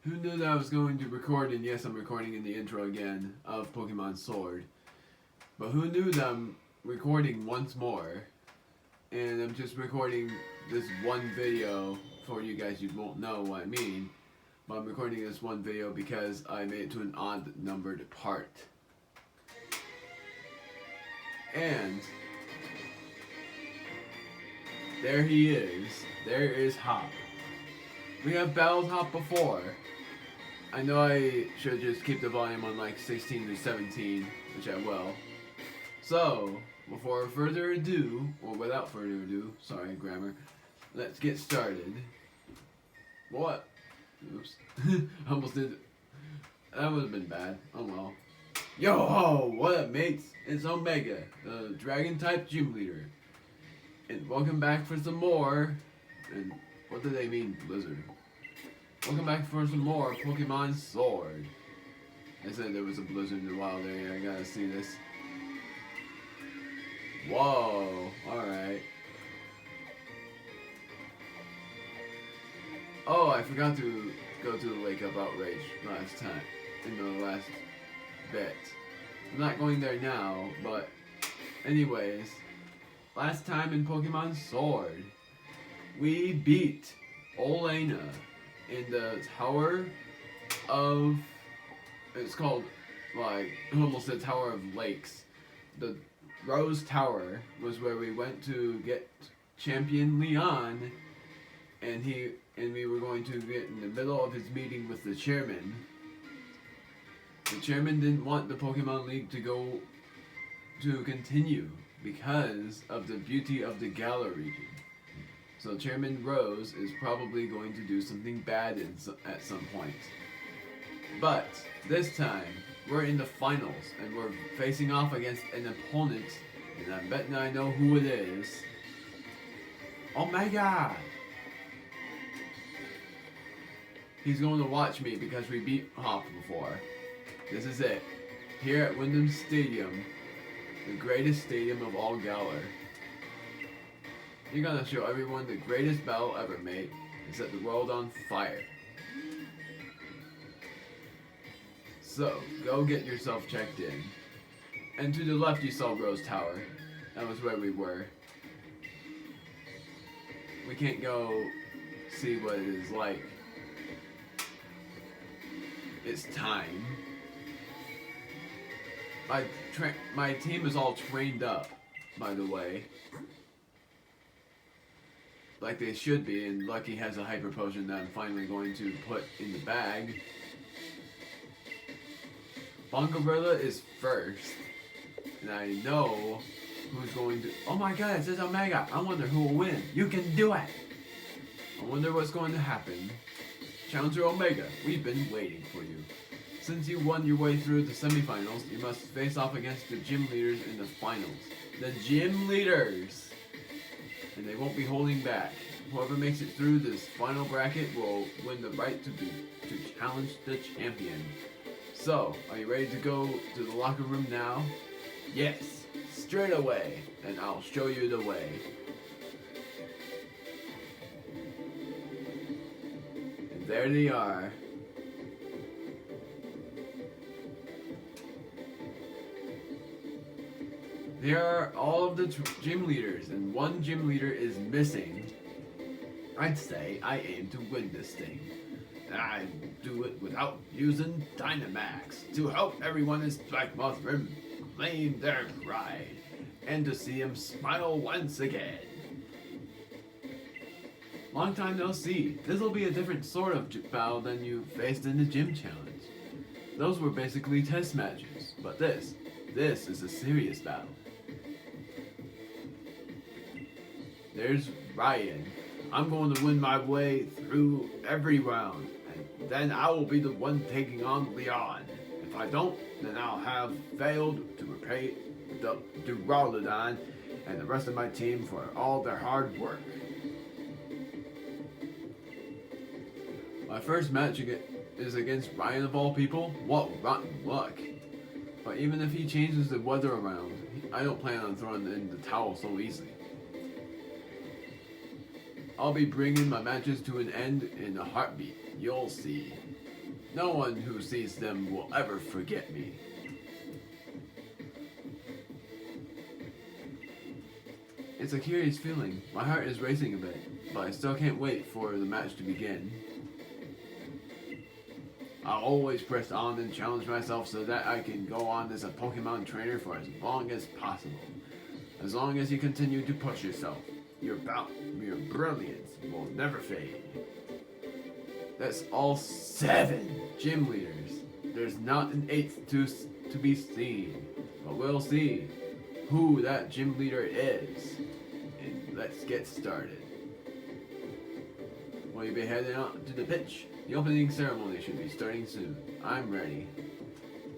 Who knew that I was going to record, and yes, I'm recording in the intro again of Pokemon Sword. But who knew that I'm recording once more, and I'm just recording this one video for you guys. You won't know what I mean, but I'm recording this one video because I made it to an odd numbered part. And there he is. There is Hop. We have battled Hop before. I know I should just keep the volume on like 16 or 17, which I will. So, before further ado, or without further ado, sorry, grammar, let's get started. What? Oops. Almost did. That would have been bad. Oh well. Yo ho! What up, mates? It's Omega, the Dragon type gym leader. And welcome back for some more. And what do they mean, Blizzard? Welcome back for some more Pokemon Sword. I said there was a blizzard in the wild area. I gotta see this. Whoa! Alright. Oh, I forgot to go to the Wake Up Outrage last time. In the last bit. I'm not going there now, but anyways. Last time in Pokemon Sword, we beat Olena in the Tower of, it's called, like, almost the Tower of Lakes. The Rose Tower was where we went to get Champion Leon, and we were going to get in the middle of his meeting with the chairman. The chairman didn't want the Pokemon League to continue because of the beauty of the Galar region. So Chairman Rose is probably going to do something bad at some point. But this time, we're in the finals, and we're facing off against an opponent, and I'm betting I know who it is. Omega! He's going to watch me because we beat Hop before. This is it. Here at Wyndham Stadium, the greatest stadium of all Galar. You're gonna show everyone the greatest battle ever made and set the world on fire. So, go get yourself checked in. And to the left you saw Rose Tower. That was where we were. We can't go see what it is like. It's time. My team is all trained up, by the way. Like they should be, and Lucky has a hyper potion that I'm finally going to put in the bag. Bongorilla is first, and I know who's going to. Oh my god, it says Omega! I wonder who will win. You can do it! I wonder what's going to happen. Challenger Omega, we've been waiting for you. Since you won your way through the semifinals, you must face off against the gym leaders in the finals. The gym leaders! And they won't be holding back. Whoever makes it through this final bracket will win the right to challenge the champion. So, are you ready to go to the locker room now? Yes, straight away, and I'll show you the way. And there they are. There are all of the gym leaders, and one gym leader is missing. I'd say I aim to win this thing. I do it without using Dynamax to help everyone in Blackmoth reclaim their pride, and to see him smile once again. Long time no see. This'll be a different sort of battle than you faced in the gym challenge. Those were basically test matches, but this is a serious battle. There's Ryan. I'm going to win my way through every round, and then I will be the one taking on Leon. If I don't, then I'll have failed to repay the Duraludon and the rest of my team for all their hard work. My first match is against Ryan of all people? What rotten luck. But even if he changes the weather around, I don't plan on throwing in the towel so easily. I'll be bringing my matches to an end in a heartbeat. You'll see. No one who sees them will ever forget me. It's a curious feeling. My heart is racing a bit, but I still can't wait for the match to begin. I'll always press on and challenge myself so that I can go on as a Pokemon trainer for as long as possible. As long as you continue to push yourself, your brilliance will never fade. That's all 7 gym leaders. There's not an 8th to be seen, but we'll see who that gym leader is. And let's get started. Will you be heading out to the pitch? The opening ceremony should be starting soon. I'm ready.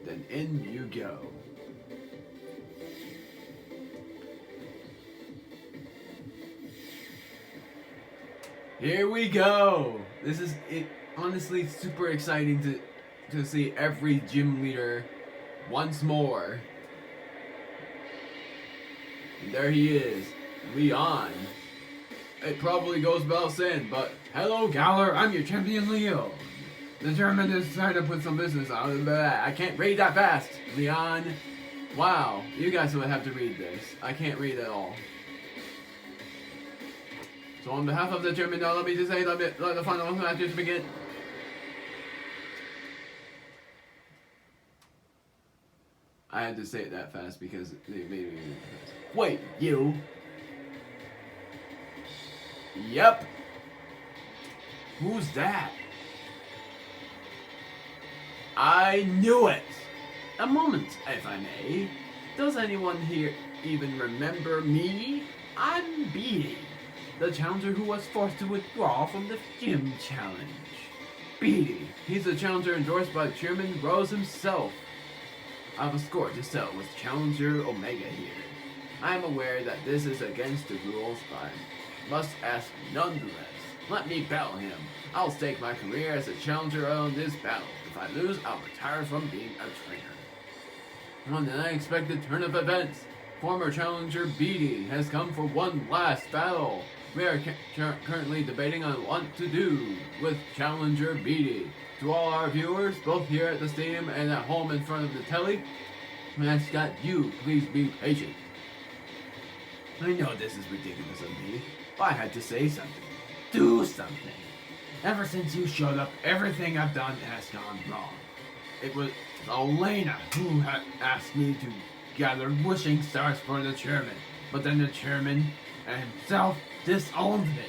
Then in you go. Here we go! This is honestly super exciting to see every gym leader once more. And there he is, Leon. It probably goes without saying, but hello, Galar, I'm your champion, Leo. The German is trying to put some business on. I can't read that fast, Leon. Wow, you guys would have to read this. I can't read at all. So on behalf of the German, let me just say, let the final matches begin. I had to say it that fast because they made me fast. Wait, you? Yep. Who's that? I knew it! A moment, if I may. Does anyone here even remember me? I'm Beatty, the challenger who was forced to withdraw from the gym challenge. Beatty, he's the challenger endorsed by Chairman Rose himself. I have a score to settle with Challenger Omega here. I am aware that this is against the rules, but I must ask nonetheless. Let me battle him. I'll stake my career as a challenger on this battle. If I lose, I'll retire from being a trainer. On an unexpected turn of events, former challenger Beatty has come for one last battle. We are currently debating on what to do with Challenger Beatty. To all our viewers, both here at the stadium and at home in front of the telly, I ask that you please be patient. I know this is ridiculous of me, but I had to say something. Do something. Ever since you showed up, everything I've done has gone wrong. It was Elena who had asked me to gather wishing stars for the chairman, but then the chairman himself disowned me.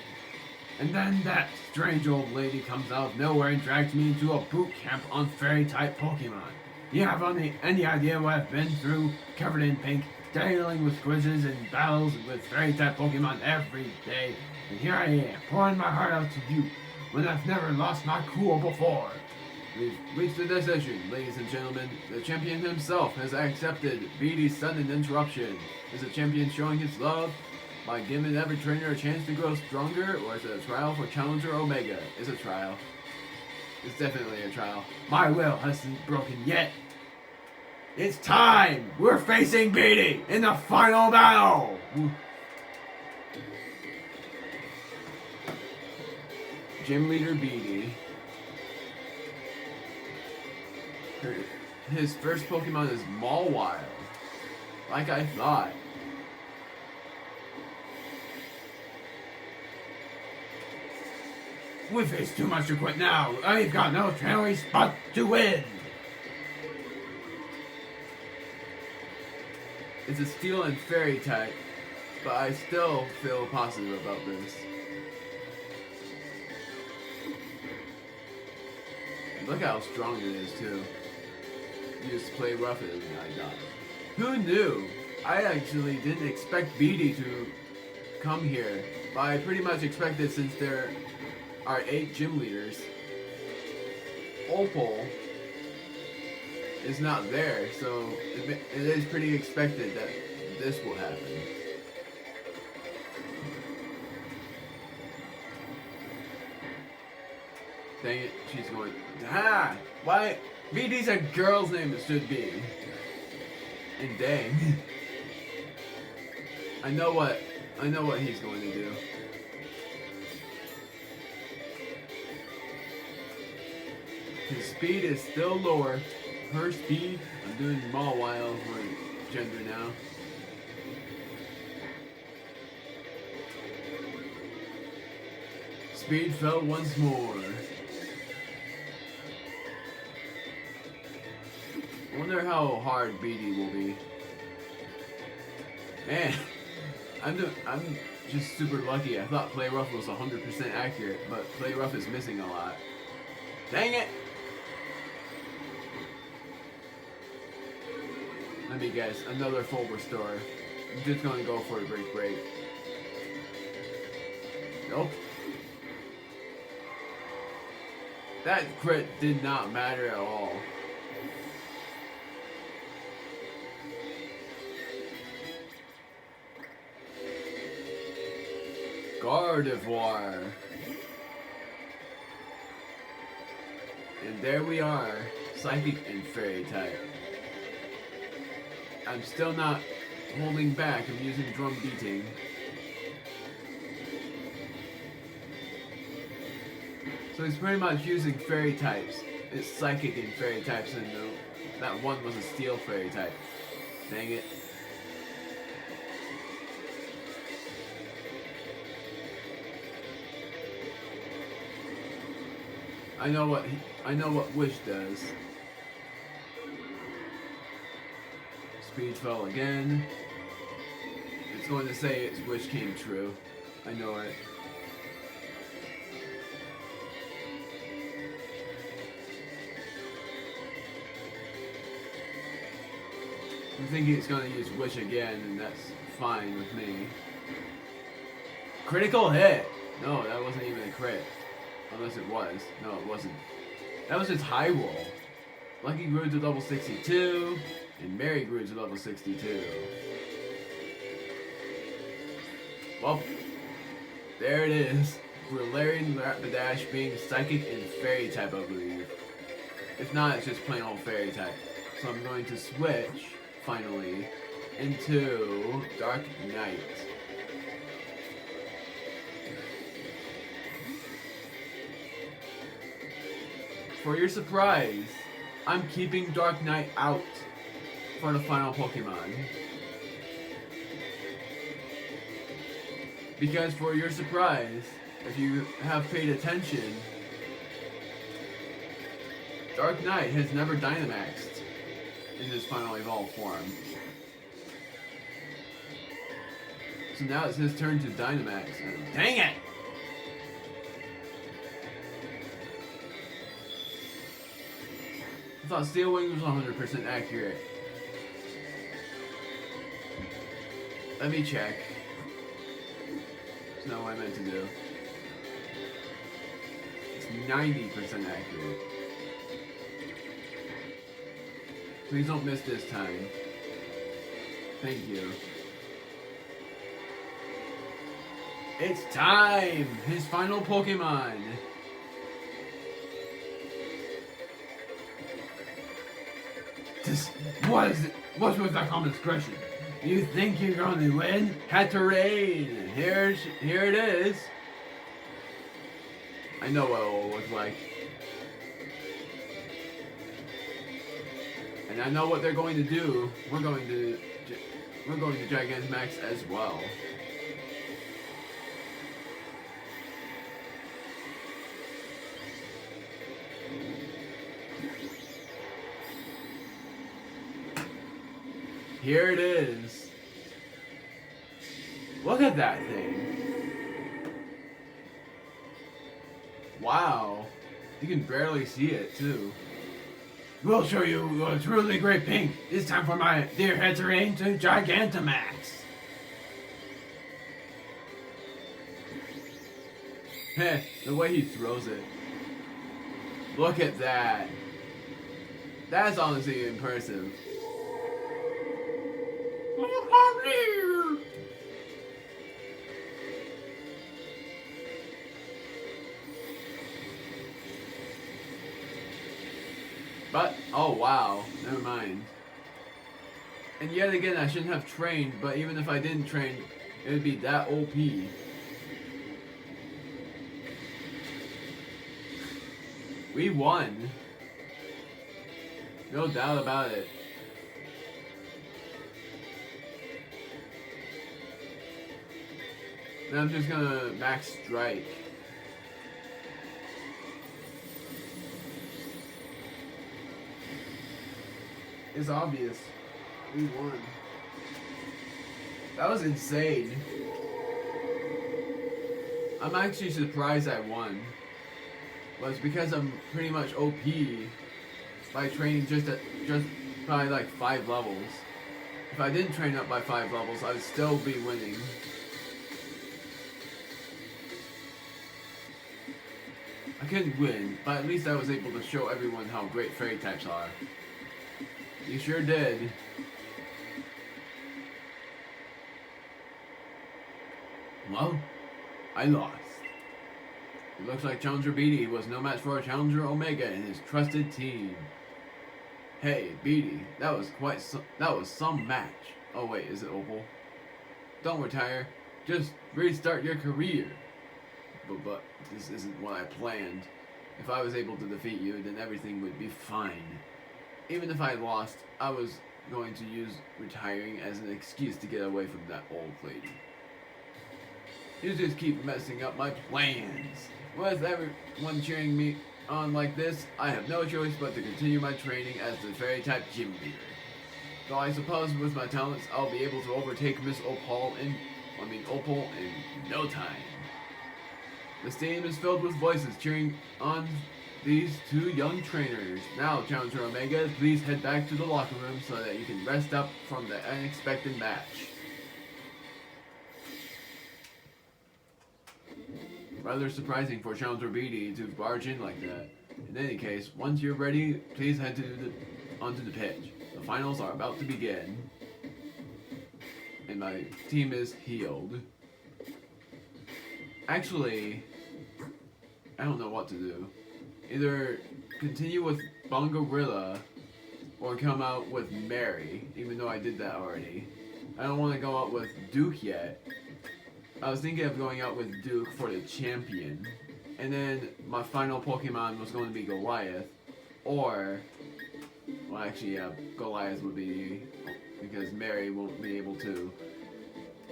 And then that strange old lady comes out of nowhere and drags me into a boot camp on fairy-type Pokemon. Do you have any idea what I've been through, covered in pink, dealing with quizzes and battles with fairy-type Pokemon every day? And here I am, pouring my heart out to you, when I've never lost my cool before. We've reached a decision, ladies and gentlemen. The champion himself has accepted Beatty's sudden interruption. Is the champion showing his love by giving every trainer a chance to grow stronger, or is it a trial for Challenger Omega? It's a trial. It's definitely a trial. My will hasn't broken yet. It's time! We're facing Beatty in the final battle! Gym leader Beatty. His first Pokemon is Mawile. Like I thought. We face too much to quit now. I've got no choice but to win. It's a steel and fairy type, but I still feel positive about this. Look how strong it is too. You just play rough and I got it. Who knew? I actually didn't expect Beatty to come here, but I pretty much expected since there are 8 gym leaders. Opal is not there, so it is pretty expected that this will happen. Dang it, she's going, ah! Why? Beatty's a girl's name, it should be. And dang. I know what he's going to do. His speed is still lower. Her speed, I'm doing Mawile for gender now. Speed fell once more. I wonder how hard BD will be. Man, I'm just super lucky. I thought Play Rough was 100% accurate, but Play Rough is missing a lot. Dang it! Let me guess, another full restore. I'm just gonna go for a break. Nope. That crit did not matter at all. Gardevoir. And there we are, Psychic and Fairy type. I'm still not holding back, I'm using Drum Beating. So he's pretty much using Fairy types. It's Psychic and Fairy types, and that one was a Steel Fairy type. Dang it. I know what Wish does. Speed fell again. It's going to say its wish came true. I know it. I'm thinking it's going to use Wish again, and that's fine with me. Critical hit! No, that wasn't even a crit. Unless it was. No, it wasn't. That was just high roll. Lucky grew to level 62, and Mary grew to level 62. Well, there it is. Valerian Rapidash being Psychic and Fairy type, I believe. If not, it's just plain old Fairy type. So I'm going to switch, finally, into Dark Knight. For your surprise, I'm keeping Dark Knight out for the final Pokemon. Because for your surprise, if you have paid attention, Dark Knight has never Dynamaxed in his final evolved form. So now it's his turn to Dynamax, and dang it! I thought Steel Wing was 100% accurate. Let me check. That's not what I meant to do. It's 90% accurate. Please don't miss this time. Thank you. It's time! His final Pokemon! What is it? What's with that common expression? You think you're going to win? Hatterade! Here it is. I know what it will look like. And I know what they're going to do. We're going to Gigantamax as well. Here it is. Look at that thing. Wow. You can barely see it, too. We'll show you a truly great pink. It's time for my dear Hatterade to Gigantamax. Heh, the way he throws it. Look at that. That's honestly impressive. But, oh wow, never mind. And yet again, I shouldn't have trained, but even if I didn't train, it would be that OP. We won. No doubt about it. Then I'm just gonna max strike. It's obvious. We won. That was insane. I'm actually surprised I won. But it's because I'm pretty much OP by training just by like 5 levels. If I didn't train up by 5 levels, I'd still be winning. I couldn't win, but at least I was able to show everyone how great fairy types are. You sure did. Well, I lost. It looks like Challenger Beatty was no match for Challenger Omega and his trusted team. Hey, Beatty, that was some match. Oh wait, is it Opal? Don't retire. Just restart your career. But this isn't what I planned. If I was able to defeat you, then everything would be fine. Even if I lost, I was going to use retiring as an excuse to get away from that old lady. You just keep messing up my plans. With everyone cheering me on like this, I have no choice but to continue my training as the fairy type gym leader. Though I suppose with my talents, I'll be able to overtake Miss Opal in no time. The stadium is filled with voices cheering on these 2 young trainers. Now, Challenger Omega, please head back to the locker room so that you can rest up from the unexpected match. Rather surprising for Challenger Beatty to barge in like that. In any case, once you're ready, please head onto the pitch. The finals are about to begin. And my team is healed. Actually, I don't know what to do. Either continue with Bongorilla or come out with Mary, even though I did that already. I don't want to go out with Duke yet. I was thinking of going out with Duke for the champion. And then my final Pokemon was going to be Goliath. Or, well actually yeah, Goliath would be, because Mary won't be able to.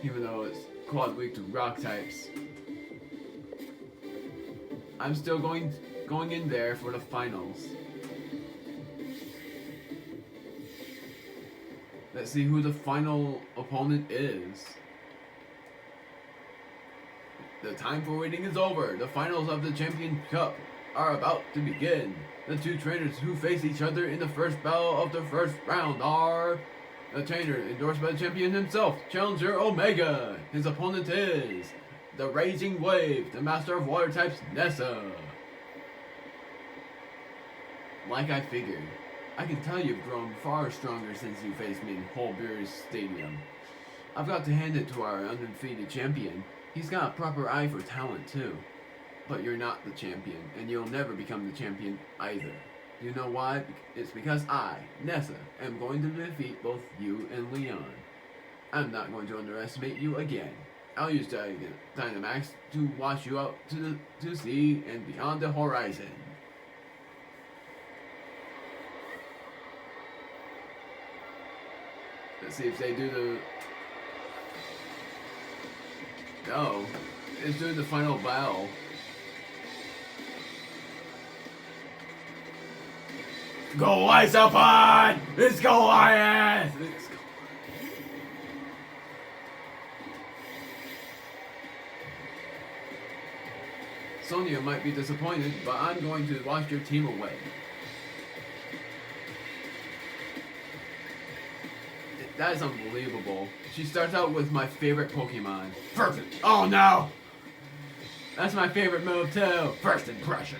Even though it's quad weak to rock types. I'm still going in there for the finals. Let's see who the final opponent is. The time for waiting is over. The finals of the Champion Cup are about to begin. The 2 trainers who face each other in the first battle of the first round are the trainer endorsed by the champion himself, Challenger Omega. His opponent is the Raging Wave, the master of water types, Nessa. Like I figured, I can tell you've grown far stronger since you faced me in Holbeer's Stadium. I've got to hand it to our undefeated champion. He's got a proper eye for talent too. But you're not the champion, and you'll never become the champion either. You know why? It's because I, Nessa, am going to defeat both you and Leon. I'm not going to underestimate you again. I'll use Dynamax to wash you out to sea and beyond the horizon. Let's see if they do the... No, it's doing the final battle. Goliath upon! It's Goliath! Sonia might be disappointed, but I'm going to wash your team away. That is unbelievable. She starts out with my favorite Pokemon. Perfect. Oh no! That's my favorite move too. First impression.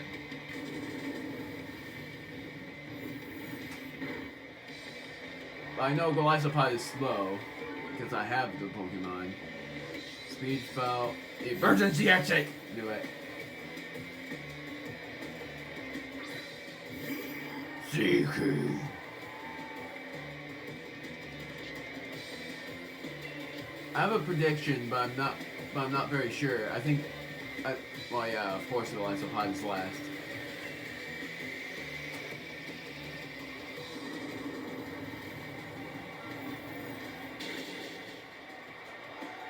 But I know Golisopod is slow because I have the Pokemon. Speed fell. Emergency exit. Do it. Seeking. I have a prediction, but I'm not very sure. I think, well, yeah, of course, the Golisopod is last.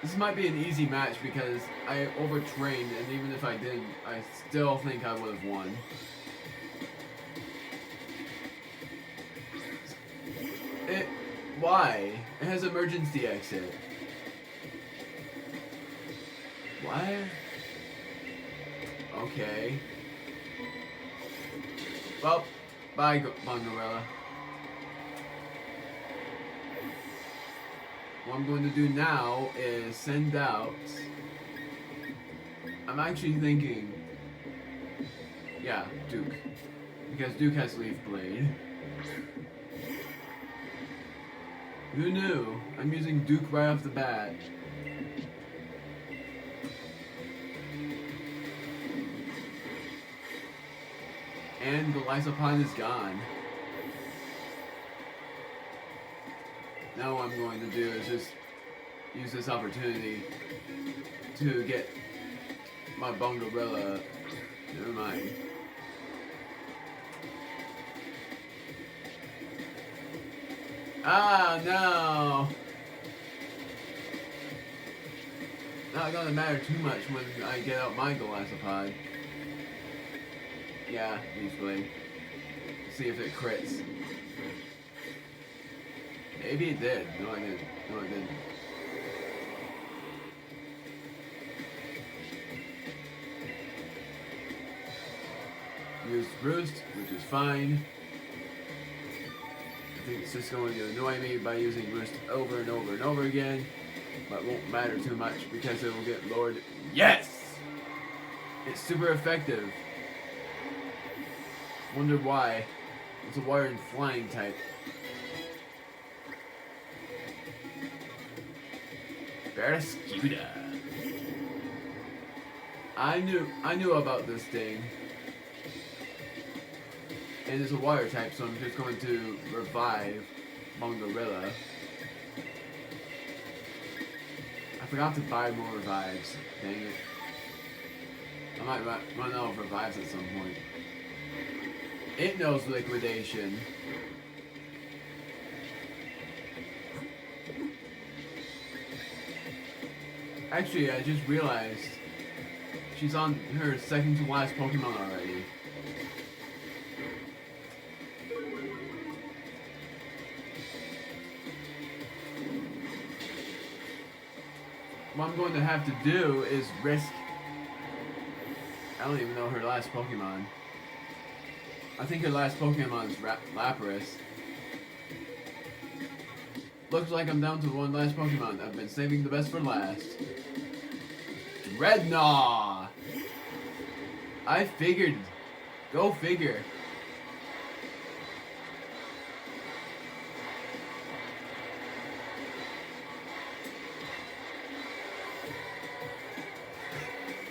This might be an easy match because I overtrained, and even if I didn't, I still think I would have won. Why? It has emergency exit. What? Okay. Well, bye, Bongarella. What I'm going to do now is send out... I'm actually thinking... Yeah, Duke. Because Duke has Leaf Blade. Who knew? I'm using Duke right off the bat. And the Lysopod is gone. Now what I'm going to do is just use this opportunity to get my Bongarella. Never mind. Ah, no! Not gonna matter too much when I get out my Golasopod. Yeah, Leaf Blade. See if it crits. Maybe it did. No, I didn't. No, it didn't. Used Roost, which is fine. I think it's just going to annoy me by using Roost over and over and over again. But it won't matter too much because it will get lowered. Yes! It's super effective. Wonder why. It's a water and flying type. Barraskewda. I knew about this thing. And it's a water type, so I'm just going to revive Bongarella. I forgot to buy more revives. Dang it. I might run out of revives at some point. It knows liquidation. Actually, I just realized she's on her second to last Pokemon already. What I'm going to have to do is risk... I don't even know her last Pokemon. I think her last Pokemon is Lapras. Looks like I'm down to one last Pokemon. I've been saving the best for last. Dreadnought! I figured. Go figure.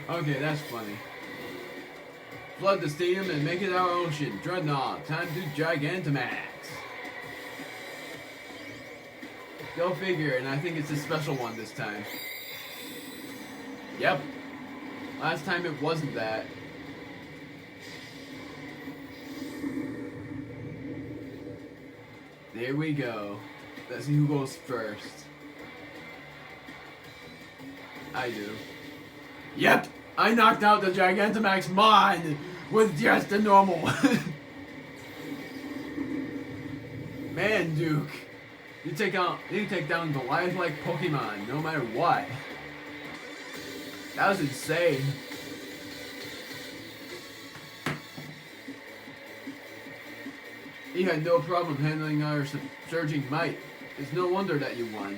Okay, that's funny. Flood the stadium and make it our ocean. Dreadnought, time to Gigantamax. Go figure, and I think it's a special one this time. Yep. Last time it wasn't that. There we go. Let's see who goes first. I do. Yep! I knocked out the Gigantamax Mon with just a normal one. Man, Duke. You take down Goliath-like Pokemon, no matter what. That was insane. He had no problem handling our surging might. It's no wonder that you won.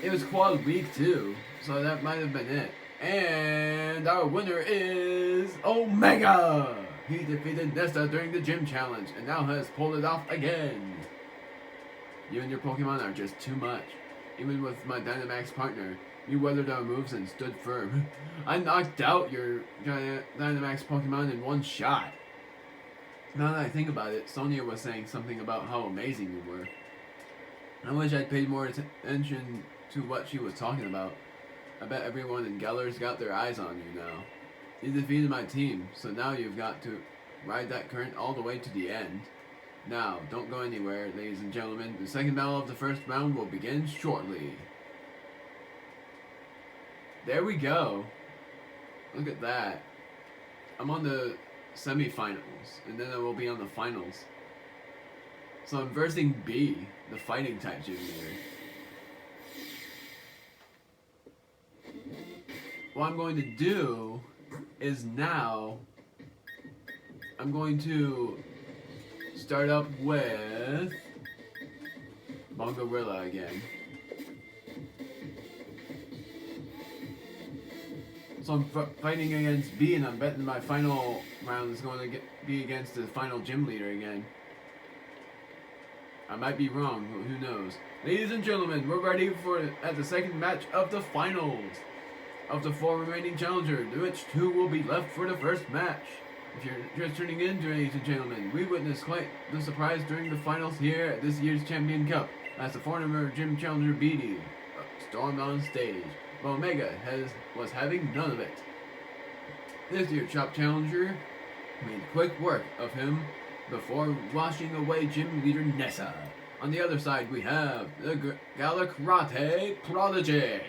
It was quad weak too, so that might have been it. And our winner is Omega! He defeated Nesta during the gym challenge and now has pulled it off again. You and your Pokemon are just too much. Even with my Dynamax partner, you weathered our moves and stood firm. I knocked out your Dynamax Pokemon in one shot. Now that I think about it, Sonia was saying something about how amazing you were. I wish I'd paid more attention to what she was talking about. I bet everyone in Geller's got their eyes on you now. You defeated my team, so now you've got to ride that current all the way to the end. Now, don't go anywhere, ladies and gentlemen. The second battle of the first round will begin shortly. There we go. Look at that. I'm on the semifinals, and then I will be on the finals. So I'm versing B, the fighting type gym leader. What I'm going to do is now I'm going to start up with Bongorilla again. So I'm fighting against B, and I'm betting my final round is going to be against the final gym leader again. I might be wrong, but who knows. Ladies and gentlemen, we're ready at the second match of the finals of the 4 remaining challengers, which 2 will be left for the first match. If you're just tuning in, ladies and gentlemen, we witnessed quite the surprise during the finals here at this year's Champion Cup, as the former gym challenger BD stormed on stage, while Omega was having none of it. This year's top challenger made quick work of him before washing away gym leader Nessa. On the other side, we have the Gala Karate Prodigy.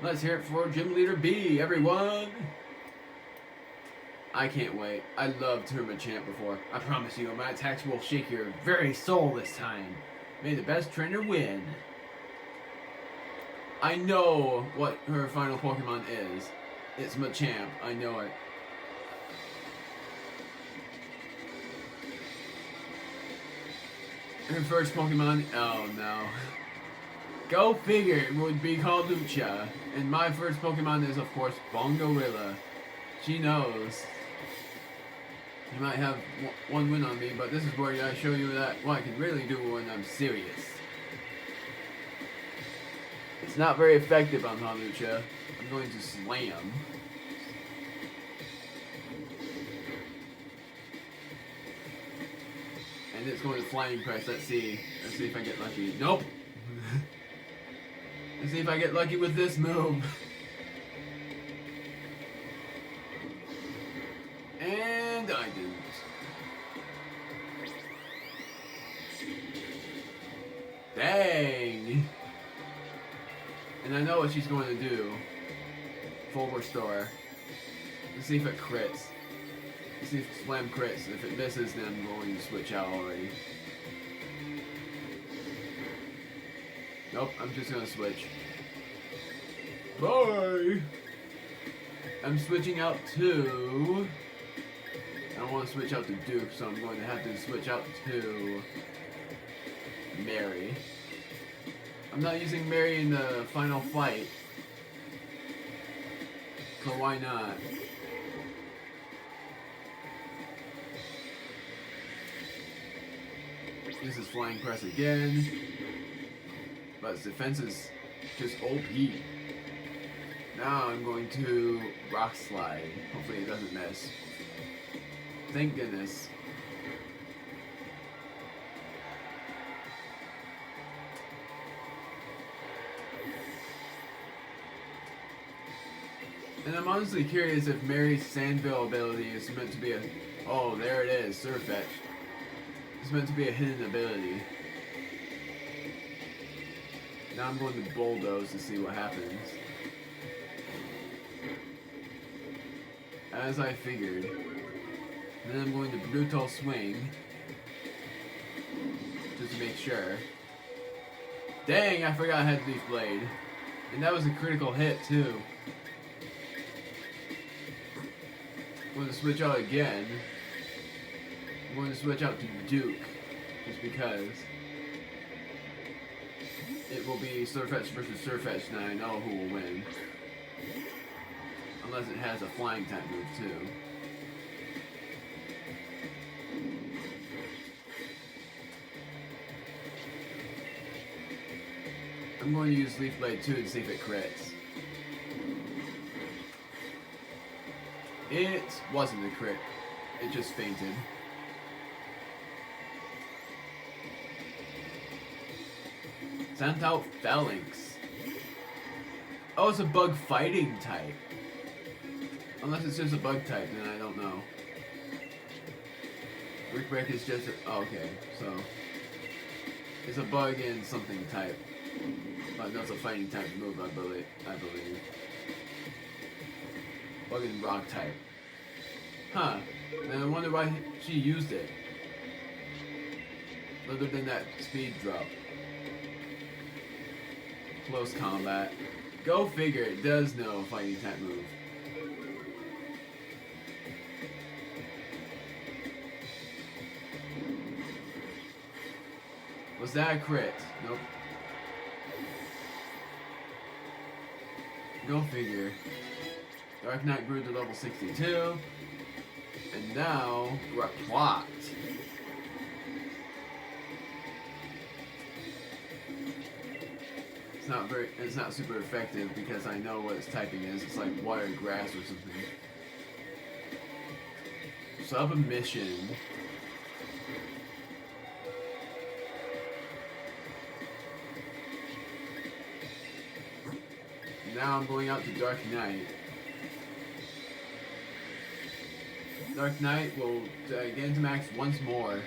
Let's hear it for gym leader B, everyone. I can't wait. I loved Turbo Champ before. I promise you, my attacks will shake your very soul this time. May the best trainer win. I know what her final Pokemon is. It's Machamp. I know it. Her first Pokemon, oh no. Go figure, it would be called Lucha. And my first Pokemon is, of course, Bongorilla. She knows. You might have one win on me, but this is where I show you that what I can really do when I'm serious. It's not very effective on Hawlucha. I'm going to slam. And it's going to flying press. Let's see. Let's see if I get lucky. Nope. Let's see if I get lucky with this move. And I didn't. Dang. And I know what she's going to do. Full restore. Let's see if it crits. Let's see if Slam crits. If it misses, then I'm going to switch out already. Nope, I'm just going to switch. Bye! I'm switching out to... I don't want to switch out to Duke, so I'm going to have to switch out to... Mary. I'm not using Mary in the final fight. So why not? This is Flying Press again. But its defense is just OP. Now I'm going to Rock Slide. Hopefully it doesn't miss. Thank goodness. And I'm honestly curious if Mary's Sandville ability is meant to be a... Oh, there it is, Surf Etch. It's meant to be a hidden ability. Now I'm going to Bulldoze to see what happens. As I figured. And then I'm going to Brutal Swing. Just to make sure. Dang, I forgot I had Leaf Blade. And that was a critical hit too. I'm going to switch out again. I'm going to switch out to Duke. Just because. It will be Surfetch versus Surfetch, and I know who will win. Unless it has a flying type move too. I'm going to use Leaf Blade 2 to see if it crits. It wasn't a crit. It just fainted. Sent out Phalanx. Oh, it's a bug fighting type. Unless it's just a bug type, then I don't know. Brick Break is just a... Oh, okay, so... It's a bug and something type. But that's a fighting type move, I believe. fucking rock type. Huh. And I wonder why she used it. Other than that speed drop. Close combat. Go figure, it does know fighting type move. Was that a crit? Nope. Go figure. Dark Knight grew to level 62. And now we're plot. It's not super effective because I know what its typing is. It's like water, grass, or something. Submission. Now I'm going out to Dark Knight. Dark Knight will get into max once more.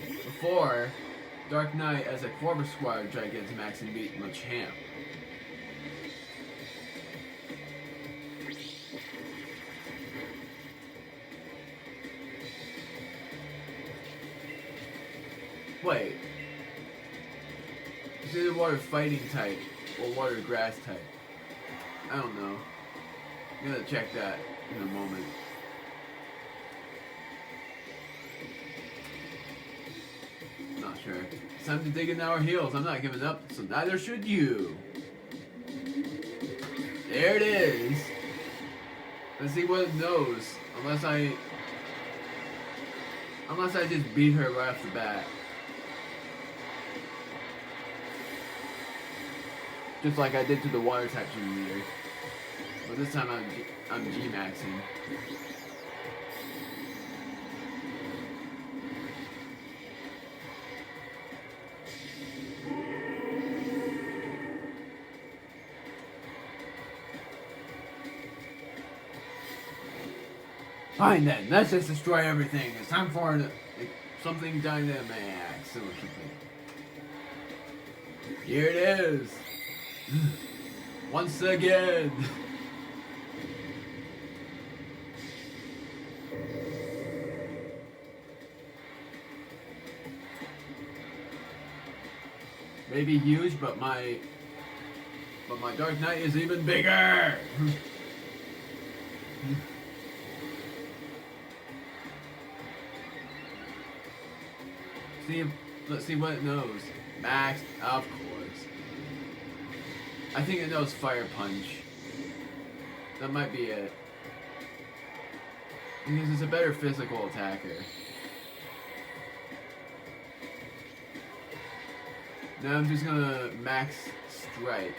Before, Dark Knight as a Corvus Squad try to get into max and beat Machamp. Wait. Is it a water fighting type or water grass type? I don't know. I'm gonna check that in a moment. Not sure. It's time to dig in our heels. I'm not giving up, so neither should you. There it is. Let's see what it knows. Unless I just beat her right off the bat. Just like I did to the water type gym leader. But this time I'm G-maxing. Fine then, let's just destroy everything. It's time for something Dynamax or something. Here it is. Once again. Maybe huge, but my Dark Knight is even bigger. Let's see what it knows. Max, of course. I think it knows Fire Punch. That might be it. Because it's a better physical attacker. Now I'm just gonna Max Strike.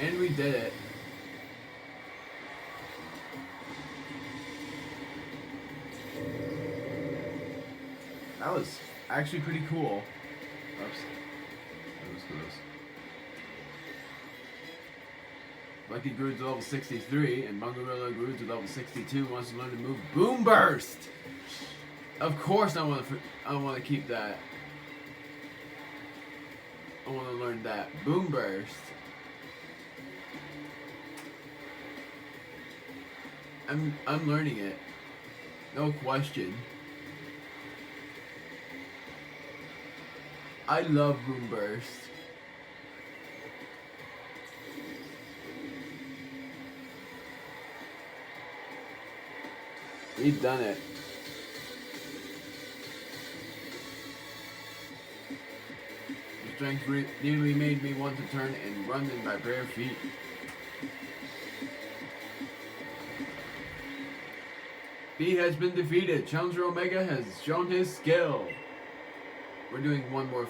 And we did it. That was actually pretty cool. Oops. That was close. Lucky grew to level 63, and Bungarilla grew to level 62. Wants to learn the move Boom Burst. Of course, I want to keep that. I want to learn that Boom Burst. I'm learning it. No question. I love Boom Burst. We've done it. The strength nearly made me want to turn and run in my bare feet. B has been defeated. Challenger Omega has shown his skill. We're doing one more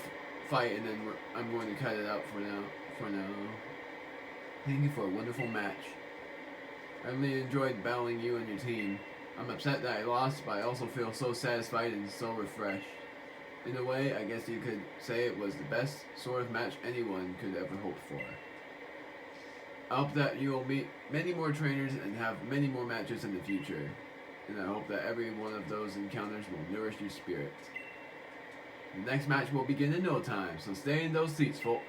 fight, and then I'm going to cut it out for now. Thank you for a wonderful match. I really enjoyed battling you and your team. I'm upset that I lost, but I also feel so satisfied and so refreshed. In a way, I guess you could say it was the best sort of match anyone could ever hope for. I hope that you will meet many more trainers and have many more matches in the future. And I hope that every one of those encounters will nourish your spirit. The next match will begin in no time, so stay in those seats, folks.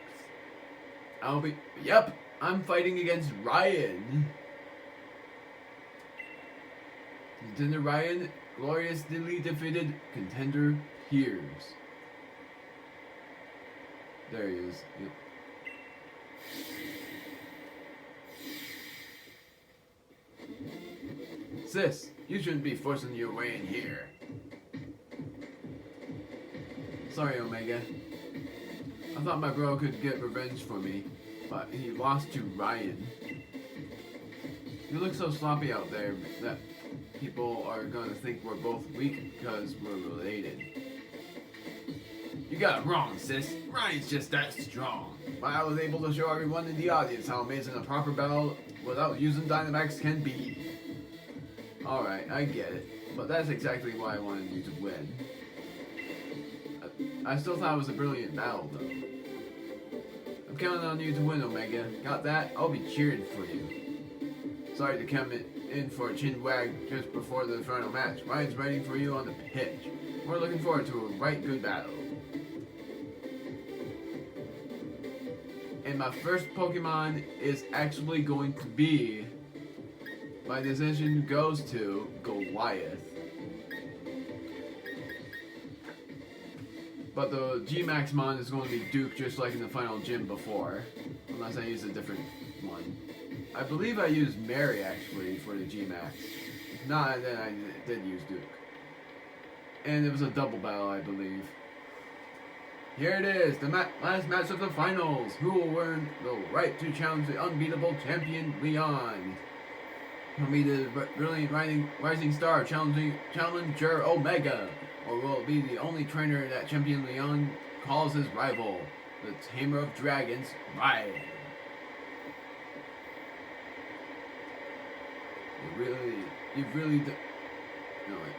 Yep, I'm fighting against Ryan. Contender Ryan gloriously defeated contender Piers. There he is. Yep. Sis, you shouldn't be forcing your way in here. Sorry, Omega. I thought my bro could get revenge for me, but he lost to Ryan. You look so sloppy out there that people are gonna think we're both weak because we're related. You got it wrong, sis. Ryan's just that strong. But I was able to show everyone in the audience how amazing a proper battle without using Dynamax can be. Alright, I get it. But that's exactly why I wanted you to win. I still thought it was a brilliant battle, though. I'm counting on you to win, Omega. Got that? I'll be cheering for you. Sorry to come in for a chin wag just before the final match. Ryan's waiting for you on the pitch. We're looking forward to a right good battle. And my first Pokemon is actually going to be... My decision goes to Goliath. But the G-Max Mon is going to be Duke just like in the final gym before. Unless I use a different one. I believe I used Mary actually for the G-Max. If not, then I did use Duke. And it was a double battle, I believe. Here it is, the last match of the finals. Who will earn the right to challenge the unbeatable champion Leon? Will be the brilliant rising star challenger Omega? Or will it be the only trainer that Champion Leon calls his rival, the Tamer of Dragons, Ryan?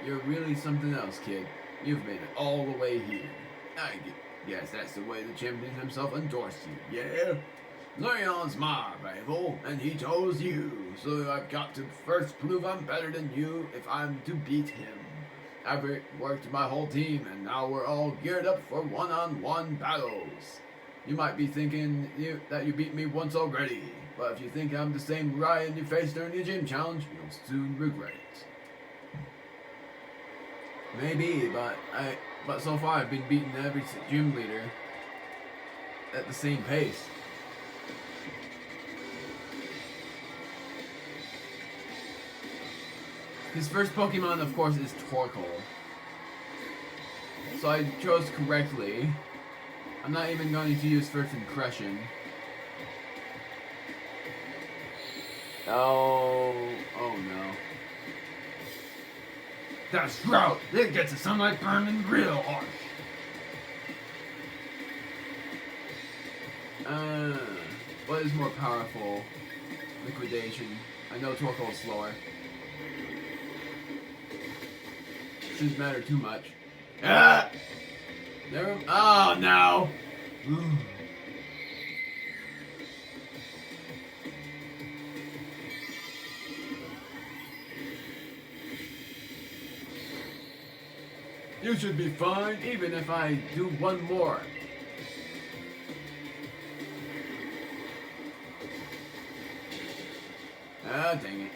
You're really something else, kid. You've made it all the way here. I guess that's the way the champion himself endorsed you, yeah? Leon's my rival, and he chose you, so I've got to first prove I'm better than you if I'm to beat him. I've worked my whole team, and now we're all geared up for one-on-one battles. You might be thinking that you beat me once already, but if you think I'm the same Ryan you faced during the gym challenge, you'll soon regret it. Maybe, but so far I've been beating every gym leader at the same pace. His first Pokemon, of course, is Torkoal. So I chose correctly. I'm not even going to use First Impression. Oh no. That's Sprout! It gets the sunlight burning real harsh. What is more powerful? Liquidation. I know Torkoal is slower. Shouldn't matter too much. Ah! Never. Oh no! You should be fine, even if I do one more. Ah, dang it.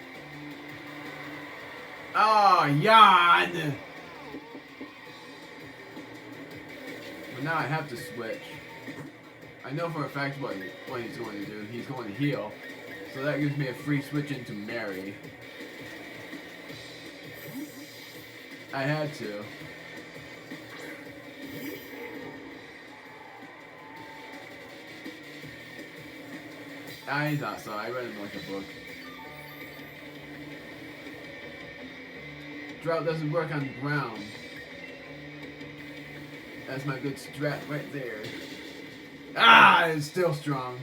Oh, Jan! But now I have to switch. I know for a fact what he's going to do. He's going to heal. So that gives me a free switch into Mary. I had to. I thought so. I read it like a book. Drought doesn't work on ground. That's my good strat right there. Ah, it's still strong.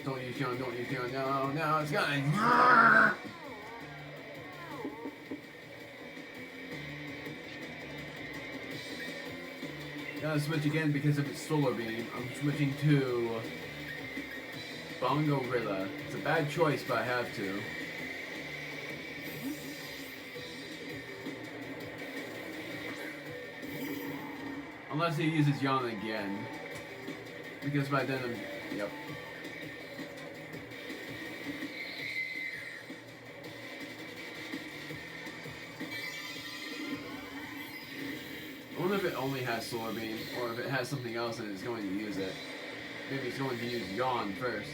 Don't use John, don't use John. No, no, it's gonna. Gotta switch again because of its solar beam. I'm switching to Bongorilla. It's a bad choice, but I have to. Unless he uses Yana again. Because by then I'm... Yep. I wonder if it only has Solar Beam, or if it has something else and it's going to use it. Maybe it's going to use Yawn first.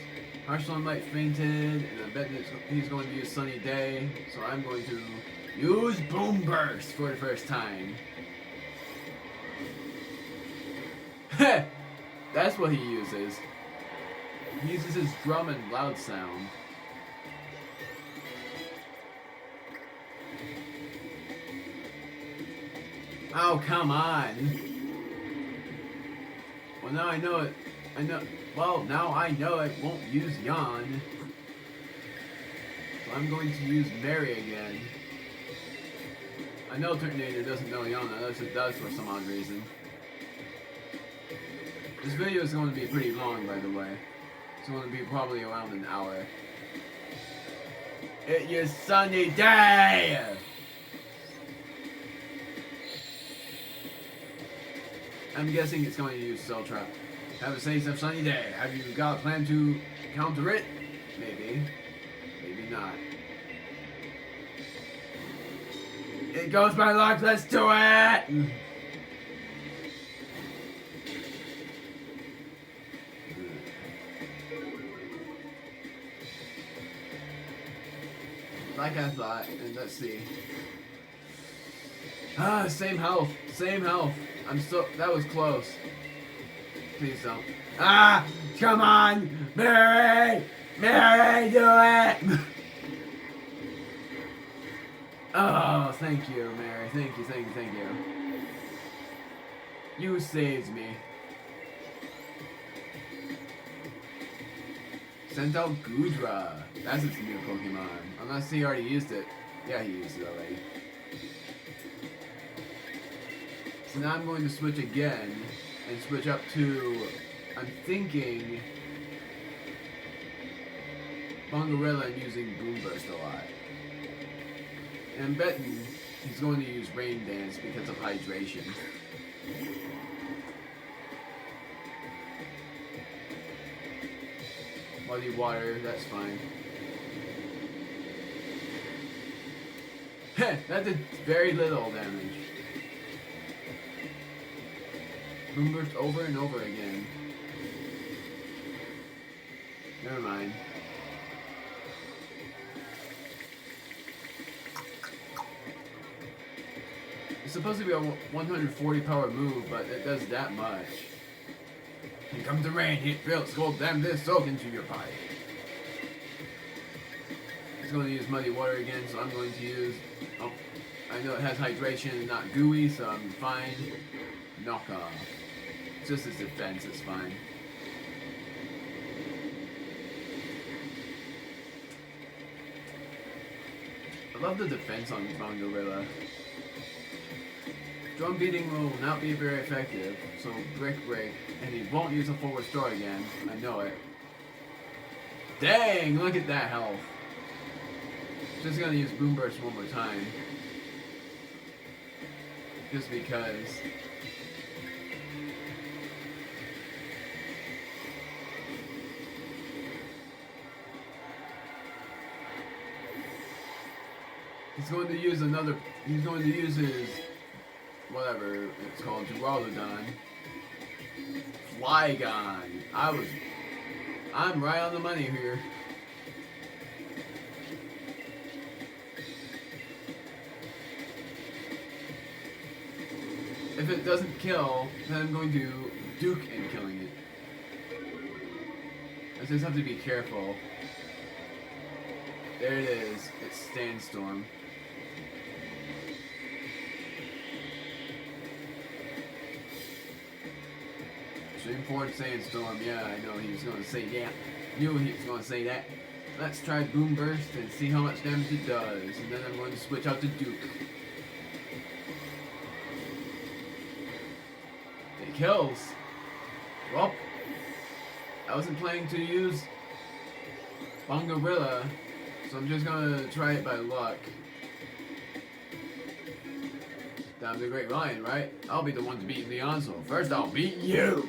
Harsh Sunlight fainted, and I bet he's going to use Sunny Day, so I'm going to use Boom Burst for the first time. Heh! That's what he uses. He uses his drum and loud sound. Oh, come on. Well, now I know it. Now I know it won't use Yawn. So I'm going to use Mary again. I know Turtonator doesn't know Yawn, unless it does for some odd reason. This video is going to be pretty long, by the way. It's going to be probably around an hour. It is Sunny Day! I'm guessing it's going to use Cell Trap. Have a safe Sunny Day. Have you got a plan to counter it? Maybe. Maybe not. It goes by luck, let's do it! Like I thought, and let's see. Ah, same health. Same health. That was close. Please don't. Ah! Come on! Mary! Mary, do it! Oh, thank you, Mary. Thank you, thank you, thank you. You saved me. Sent out Gudra. That's its new Pokemon. Unless he already used it. Yeah, he used it already. So now I'm going to switch again and switch up to, I'm thinking, Bongarilla and using Boom Burst a lot. And I'm betting he's going to use Rain Dance because of hydration. Muddy Water, that's fine. Heh, that did very little damage. Boom Burst over and over again. Never mind. It's supposed to be a 140 power move, but it does that much. Here comes the rain, hit Phil, scold them this soak into your body. It's going to use Muddy Water again, so I'm going to use... Oh, I know it has hydration and not gooey, so I'm fine. Knock off. It's just its defense, it's fine. I love the defense on Bongarilla. Drum beating will not be very effective, so Brick, and he won't use a full restore again. I know it. Dang, look at that health. Just gonna use Boom Burst one more time. Just because. He's going to use his, whatever it's called, Duraludon. Flygon. I'm right on the money here. If it doesn't kill, then I'm going to Duke and killing it. I just have to be careful. There it is. It's Sandstorm. Straightforward Sandstorm. Yeah, I know he was going to say yeah. Knew he was going to say that. Let's try Boom Burst and see how much damage it does. And then I'm going to switch out to Duke. It kills. Well, I wasn't planning to use Bongarilla, so I'm just gonna try it by luck. Time the Great Lion, right? I'll be the one to beat Leon, so first I'll beat you!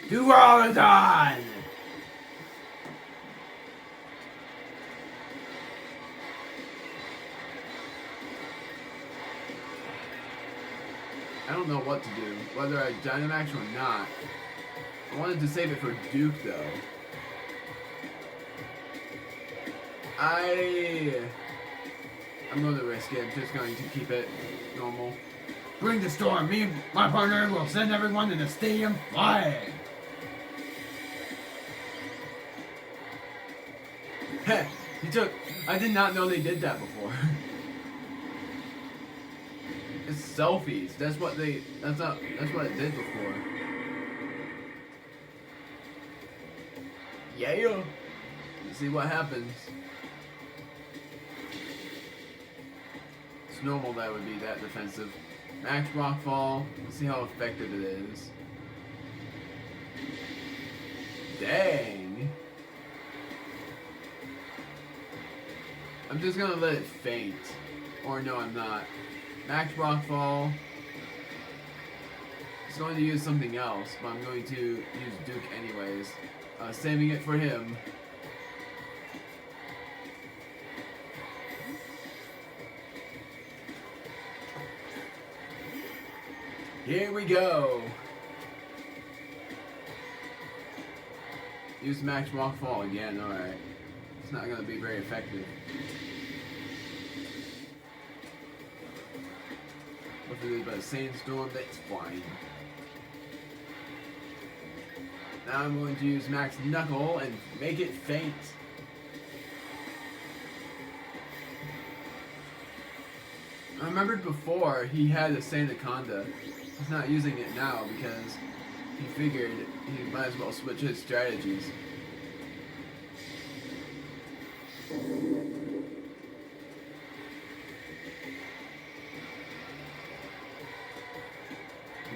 Duraludon! I don't know what to do, whether I Dynamax or not. I wanted to save it for Duke though. I'm going to risk it. I'm just going to keep it normal. Bring the storm. Me and my partner will send everyone in the stadium flying. Heh, I did not know they did that before. It's selfies. That's what it did before. Yeah. Let's see what happens. It's normal that would be that defensive. Max Rockfall. Let's see how effective it is. Dang. I'm just gonna let it faint. Or no, I'm not. Max Rockfall. It's going to use something else, but I'm going to use Duke anyways. Saving it for him. Here we go. Use Max Rockfall again, alright. It's not going to be very effective. If it is by a sandstorm, that's fine. Now I'm going to use Max Knuckle and make it faint. I remembered before he had a Sandaconda. He's not using it now because he figured he might as well switch his strategies.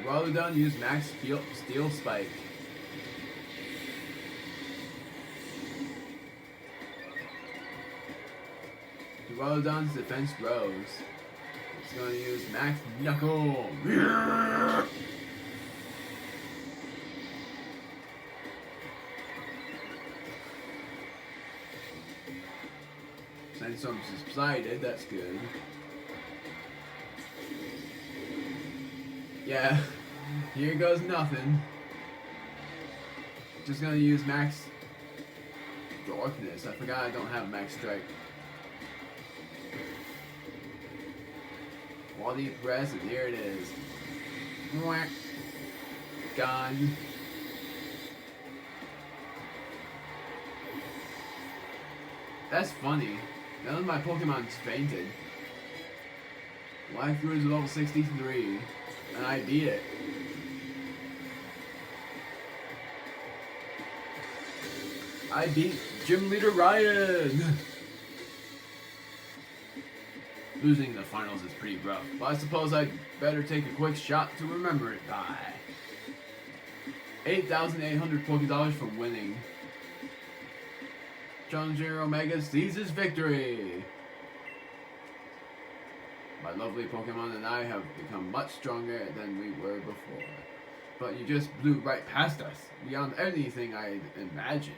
Duraludon used Max Steel Spike. Duraludon's defense grows. It's going to use Max Knuckle. Sandstorm subsided, that's good. Yeah, here goes nothing. Just gonna use Max Darkness. I forgot I don't have Max Strike. Quality Press, and here it is. Gone. That's funny. None of my Pokemon's fainted. Life grew to level 63, and I beat it. I beat Gym Leader Ryan! Losing the finals is pretty rough, but I suppose I'd better take a quick shot to remember it by. 8,800 Pokédollars for winning. Challenger Omega seizes victory! My lovely Pokemon and I have become much stronger than we were before. But you just blew right past us, beyond anything I imagined.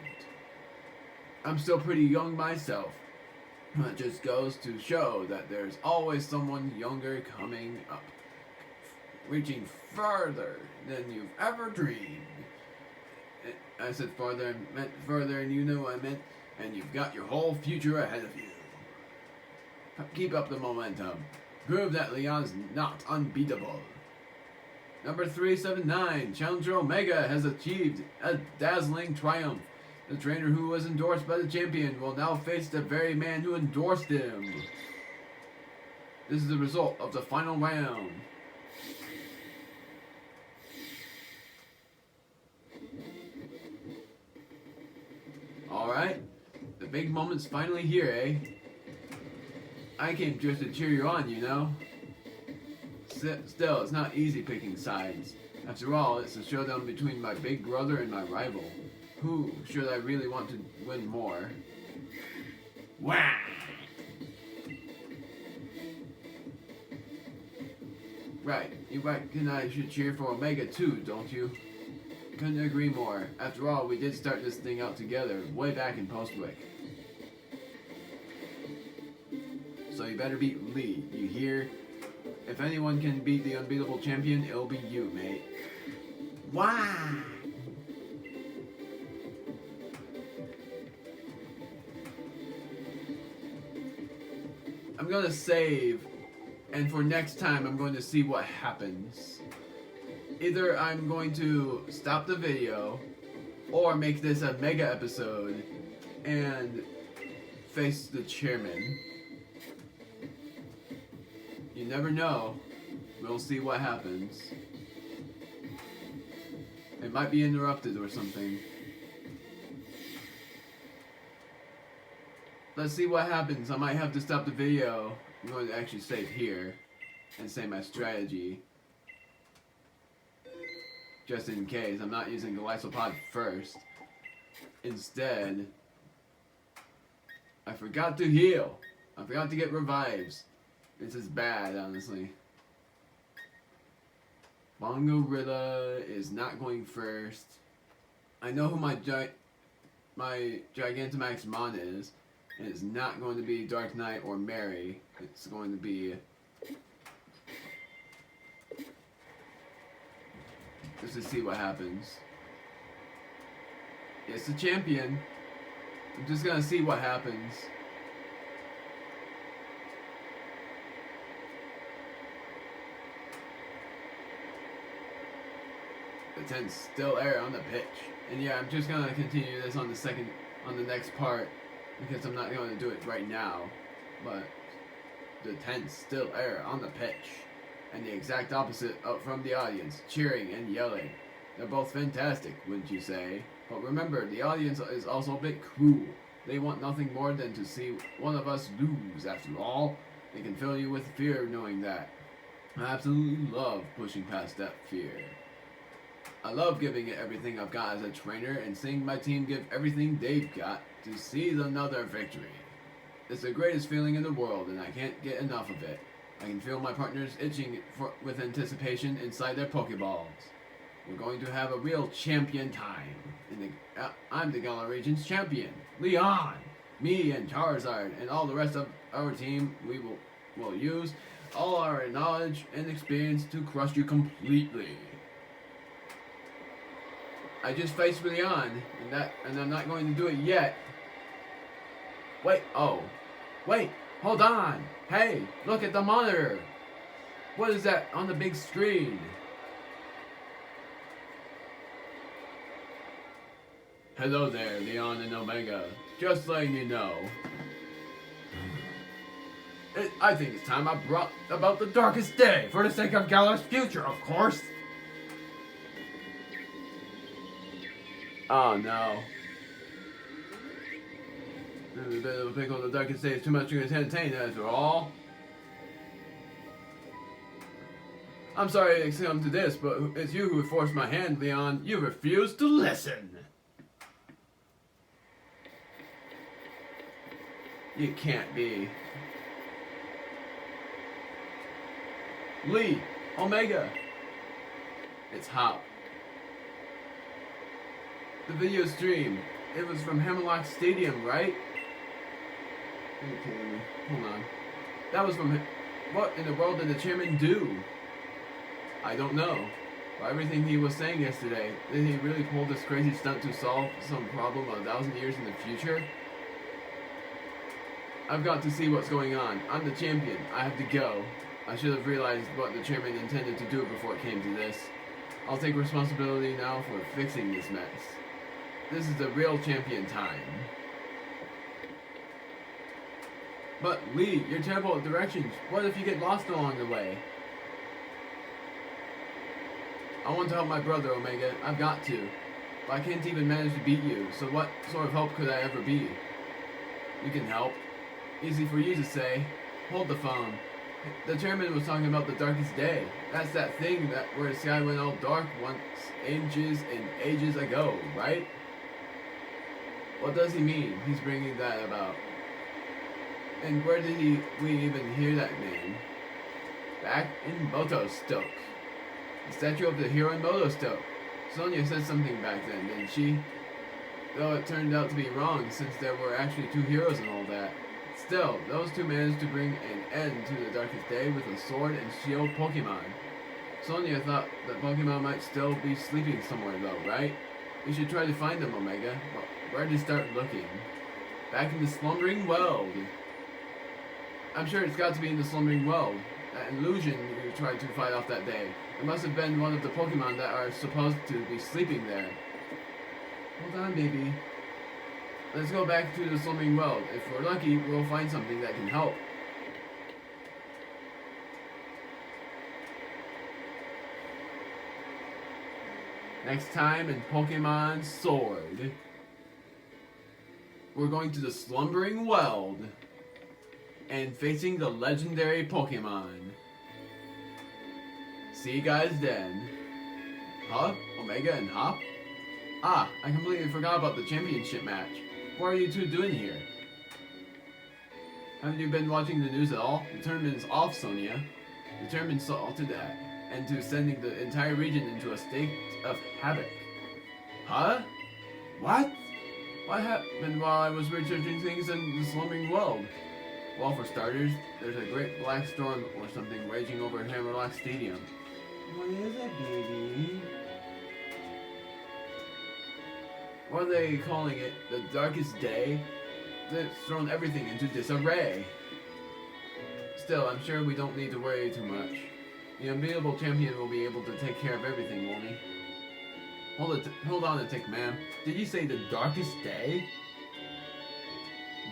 I'm still pretty young myself. It just goes to show that there's always someone younger coming up, reaching further than you've ever dreamed. I said farther, I meant further, and you know what I meant, and you've got your whole future ahead of you. Keep up the momentum. Prove that Leon's not unbeatable. Number 379, Challenger Omega has achieved a dazzling triumph. The trainer who was endorsed by the champion will now face the very man who endorsed him. This is the result of the final round. Alright, the big moment's finally here, eh? I came just to cheer you on, you know? Still, it's not easy picking sides. After all, it's a showdown between my big brother and my rival. Who should I really want to win more? Wah! Right, you reckon I should cheer for Omega too, don't you? couldn't agree more. After all, we did start this thing out together, way back in Postwick. So you better beat Lee, you hear? If anyone can beat the unbeatable champion, it'll be you, mate. Why? I'm gonna save, and for next time I'm going to see what happens. Either I'm going to stop the video, or make this a mega episode, and face the chairman. You never know. We'll see what happens. It might be interrupted or something. Let's see what happens. I might have to stop the video. I'm going to actually save here and say my strategy. Just in case. I'm not using the Lysopod first. Instead, I forgot to heal. I forgot to get revives. This is bad, honestly. Bongorilla is not going first. I know who my Gigantamax Mon is. And it's not going to be Dark Knight or Mary. It's going to be... Just to see what happens. It's the champion. I'm just gonna see what happens. The 10's still air on the pitch. And yeah, I'm just gonna continue this on the next part, because I'm not going to do it right now. But the 10's still air on the pitch. And the exact opposite from the audience, cheering and yelling. They're both fantastic, wouldn't you say? But remember, the audience is also a bit cruel. They want nothing more than to see one of us lose. After all, they can fill you with fear knowing that. I absolutely love pushing past that fear. I love giving it everything I've got as a trainer and seeing my team give everything they've got to seize another victory. It's the greatest feeling in the world, and I can't get enough of it. I can feel my partners itching with anticipation inside their Pokeballs. We're going to have a real champion time. I'm the Galar Region's champion, Leon. Me and Charizard and all the rest of our team, we will use all our knowledge and experience to crush you completely. I just faced Leon, and I'm not going to do it yet. Wait, hold on. Hey, look at the monitor. What is that on the big screen? Hello there, Leon and Omega. Just letting you know. I think it's time I brought about the darkest day, for the sake of Galar's future, of course. Oh no. The bit of a pickle, the darkest day is too much to entertain after all. I'm sorry it's come to this, but it's you who forced my hand, Leon. You refused to listen. You can't be. Lee, Omega. It's Hop. The video stream. It was from Hemlock Stadium, right? You're kidding me. Hold on. That was from... What in the world did the chairman do? I don't know. By everything he was saying yesterday, did he really pull this crazy stunt to solve some problem 1,000 years in the future? I've got to see what's going on. I'm the champion. I have to go. I should have realized what the chairman intended to do before it came to this. I'll take responsibility now for fixing this mess. This is the real champion time. But Lee, you're terrible at directions. What if you get lost along the way? I want to help my brother, Omega. I've got to. But I can't even manage to beat you, so what sort of help could I ever be? You can help. Easy for you to say. Hold the phone. The chairman was talking about the darkest day. That's that thing where the sky went all dark once ages and ages ago, right? What does he mean? He's bringing that about. And where did we even hear that name? Back in Motostoke. The statue of the hero in Motostoke. Sonia said something back then, didn't she? Though it turned out to be wrong since there were actually two heroes and all that. Still, those two managed to bring an end to the darkest day with a sword and shield Pokemon. Sonia thought that Pokemon might still be sleeping somewhere though, right? We should try to find them, Omega. But where to start looking? Back in the slumbering world. I'm sure it's got to be in the slumbering world. That illusion we tried to fight off that day. It must have been one of the Pokemon that are supposed to be sleeping there. Hold on, baby. Let's go back to the slumbering world. If we're lucky, we'll find something that can help. Next time in Pokemon Sword, we're going to the slumbering world and facing the legendary Pokemon. See you guys then. Huh? Omega and Hop? Ah, I completely forgot about the championship match. What are you two doing here? Haven't you been watching the news at all? The tournament's off, Sonia. The tournament saw to that, and to sending the entire region into a state of havoc. Huh? What? What happened while I was researching things in the slumbering world? Well, for starters, there's a great black storm or something raging over Hammerlock Stadium. What is it, baby? What are they calling it? The darkest day? That's thrown everything into disarray. Still, I'm sure we don't need to worry too much. The unbeatable champion will be able to take care of everything, won't he? Hold on a tick, ma'am. Did you say the darkest day?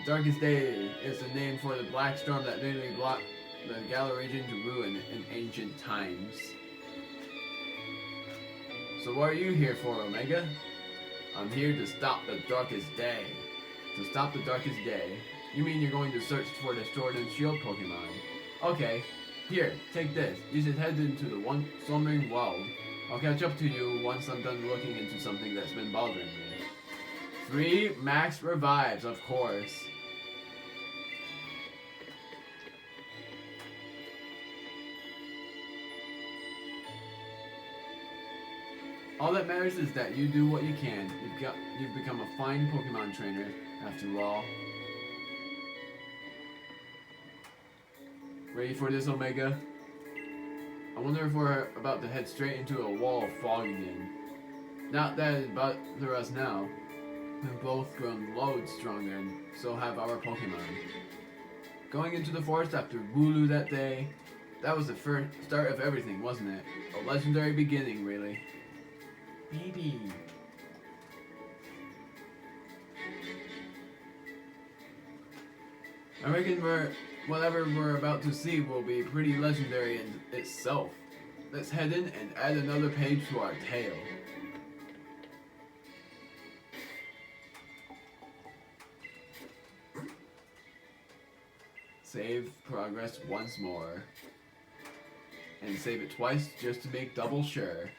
The darkest day is the name for the black storm that nearly brought the Galar region to ruin in ancient times. So what are you here for, Omega? I'm here to stop the darkest day. To stop the darkest day? You mean you're going to search for the Sword and Shield Pokemon? Okay. Here, take this. You should head into the one slumbering world. I'll catch up to you once I'm done looking into something that's been bothering me. 3 max revives, of course. All that matters is that you do what you can. You've become a fine Pokemon trainer, after all. Ready for this, Omega? I wonder if we're about to head straight into a wall of fog again. Not that it bothers us now. We've both grown loads stronger, and so have our Pokemon. Going into the forest after Wooloo that day, that was the first start of everything, wasn't it? A legendary beginning, really. Baby. I reckon whatever we're about to see will be pretty legendary in itself. Let's head in and add another page to our tale. Save progress once more. And save it twice just to make double sure.